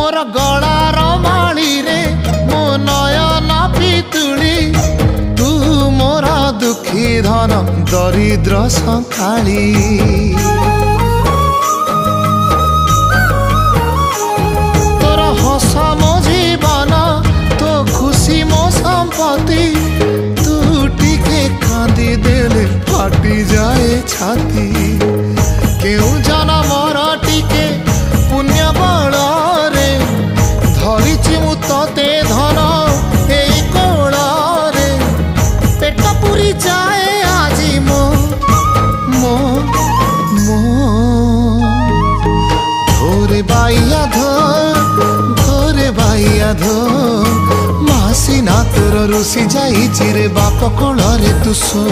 मोर गलार माली रे मो नयन पितुली तू मोर दुखी धन दरिद्र संकाली तोर हस मो जीवन तो खुशी मो संपत्ति तू टिके कांदी देले फाटी जाए छाती केउ जनमर टिके पुण्य बल रे धरिछि मु तते धन एई कोल रे पेट पुरी जाए आजी मो मो मो धोरे बाइया धो मासी ना तोर रुसी जाई चिरे बाप कोल रे तू सो।